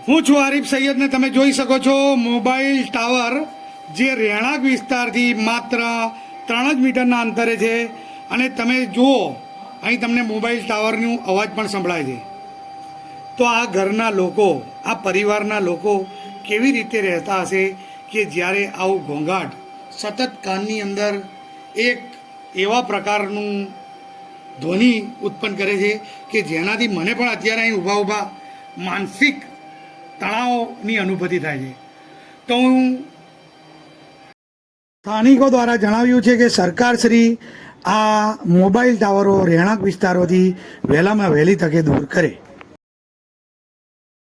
હું છું આરીફ સૈયદ ને તમે જોઈ શકો છો મોબાઈલ ટાવર જે રહેણાંક વિસ્તારથી માત્ર 3 જ મીટરના અંતરે છે અને તમે જુઓ અહીં તમને મોબાઈલ ટાવરનો અવાજ પણ સંભળાય છે. તો આ ઘરના લોકો, આ પરિવારના લોકો કેવી રીતે રહેતા હશે કે જ્યારે આવું ઘોંઘાટ સતત કાનની અંદર એક એવા પ્રકારનું ધ્વનિ ઉત્પન્ન કરે છે કે જેનાથી મને પણ અત્યારે અહીં ઊભા માનસિક તણાવની અનુભૂતિ થાય છે. તો હું સ્થાનિકો દ્વારા જણાવ્યું છે કે સરકારશ્રી આ મોબાઈલ ટાવરો રહેણાંક વિસ્તારોથી વહેલામાં વહેલી તકે દૂર કરે,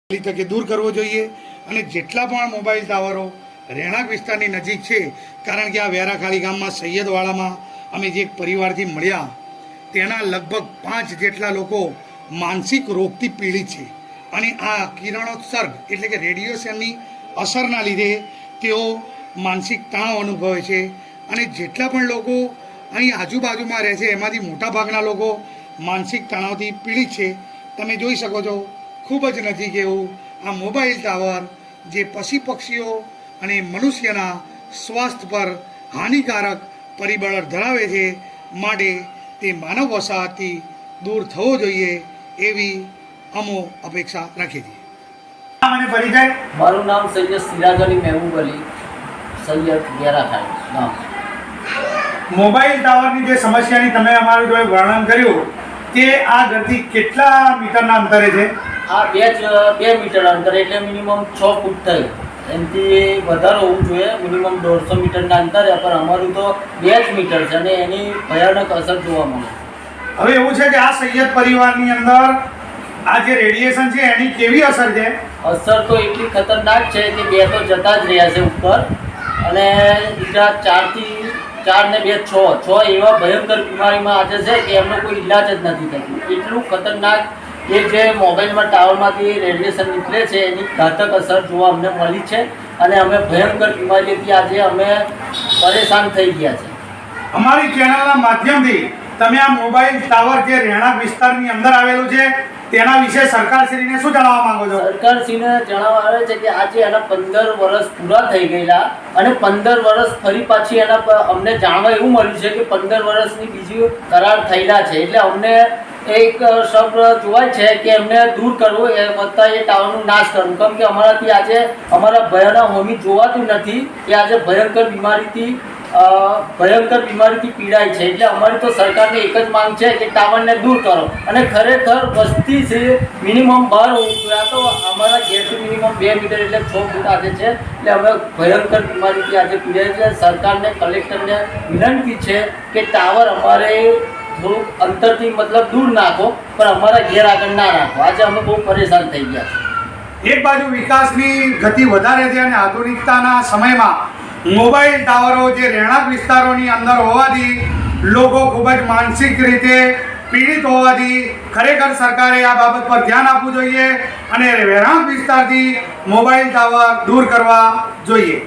વહેલી તકે દૂર કરવો જોઈએ. અને જેટલા પણ મોબાઈલ ટાવરો રહેણાંક વિસ્તારની નજીક છે, કારણ કે આ વેરાખાલી ગામમાં સૈયદવાડામાં અમે જે એક પરિવારથી મળ્યા તેના લગભગ 5 જેટલા લોકો માનસિક રોગથી પીડિત છે અને આ કિરણોત્સર્ગ એટલે કે રેડિયેશનની અસરના લીધે તેઓ માનસિક તણાવ અનુભવે છે. અને જેટલા પણ લોકો અહીં આજુબાજુમાં રહે છે એમાંથી મોટાભાગના લોકો માનસિક તણાવથી પીડિત છે. તમે જોઈ શકો છો ખૂબ જ નજીક એવું આ મોબાઈલ ટાવર જે પશુ પક્ષીઓ અને મનુષ્યના સ્વાસ્થ્ય પર હાનિકારક પરિબળ ધરાવે છે, માટે તે માનવ વસાહતથી દૂર થવો જોઈએ એવી અમો અપેક્ષા રાખીએ છીએ. મને પરિચય, મારું નામ સૈયદ સિરાજ અલી મહેબૂબ અલી, સૈયદ વેરાખાલી નામ. મોબાઈલ ટાવરની જે સમસ્યાની તમે અમારું જો વર્ણન કર્યું તે આ ઘરથી કેટલા મીટરના અંતરે છે? આ 2 મીટર અંતર એટલે મિનિમમ 6 ફૂટ થઈ, એનાથી વધારે હોવું જોઈએ. મિનિમમ 150 મીટરના અંતરે, પણ અમારું તો 2 જ મીટર છે અને એની ભયાનક અસર જોવા મળે. હવે એવું છે કે આ સૈયદ પરિવારની અંદર આ જે રેડિયેશન છે એની કેવી અસર છે? અસર તો એટલી ખતરનાક છે કે 2 તો જતા જ રહ્યા છે ઉપર, અને બીજા 4 ને 2 6 એવા ભયંકર બીમારીમાં આજે છે કે એમનો કોઈ ઈલાજ જ નથી થતું. એટલું ખતરનાક એ જે મોબાઈલમાં ટાવરમાંથી રેડિયેશન નીકળે છે એની ઘાતક અસર જોવા અમને મળી છે અને અમે ભયંકર બીમારીથી આજે અમે પરેશાન થઈ ગયા છે. અમારી ચેનલના માધ્યમથી તમે આ મોબાઈલ ટાવર જે રહેણાંક વિસ્તારની અંદર આવેલું છે તેના વિશે સરકારશ્રીને શું જણાવવા માંગો છો? સરકારશ્રીને જણાવવા આવે છે કે આજે એના 15 વર્ષ પૂરા થઈ ગયેલા અને 15 વર્ષ ફરી પાછી એના અમને જાણવા એવું મળ્યું છે કે 15 વર્ષની બીજી કરાર થયેલા છે. એટલે અમને એક શબ્દ જોવાય છે કે એમને દૂર કરવું એ વત્તા એ ટાવરનો નાશ કરવું, કેમ કે અમારાથી આજે અમારા ભયાના હોમી જોવાતું નથી કે આજે ભયંકર બીમારીથી પીડાય છે. એટલે અમારી તો સરકારને એક જ માંગ છે કે ટાવરને દૂર કરો અને ખરેખર વસ્તી છે મિનિમમ 12 હોવું જોઈએ. આ તો અમારા ઘેરથી મિનિમમ 2 મીટર એટલે 6 ફૂટ આજે છે. એટલે અમે ભયંકર બીમારીથી આજે પીડાય છે. સરકારને, કલેક્ટરને વિનંતી છે કે ટાવર અમારે થોડુંક અંતરથી મતલબ દૂર નાખો, પણ અમારા ઘેર આગળ ના રાખો. આજે અમે બહુ પરેશાન થઈ ગયા છે. એક બાજુ વિકાસની ગતિ વધારે છે અને આધુનિકતાના સમયમાં મોબાઈલ ટાવરો જે રહેણાંક વિસ્તારોની અંદર હોવાથી લોકો ખૂબ જ માનસિક રીતે પીડિત હોવાથી ખરેખર સરકારે આ બાબત પર ધ્યાન આપવું જોઈએ અને રહેણાંક વિસ્તારથી મોબાઈલ ટાવર દૂર કરવા જોઈએ.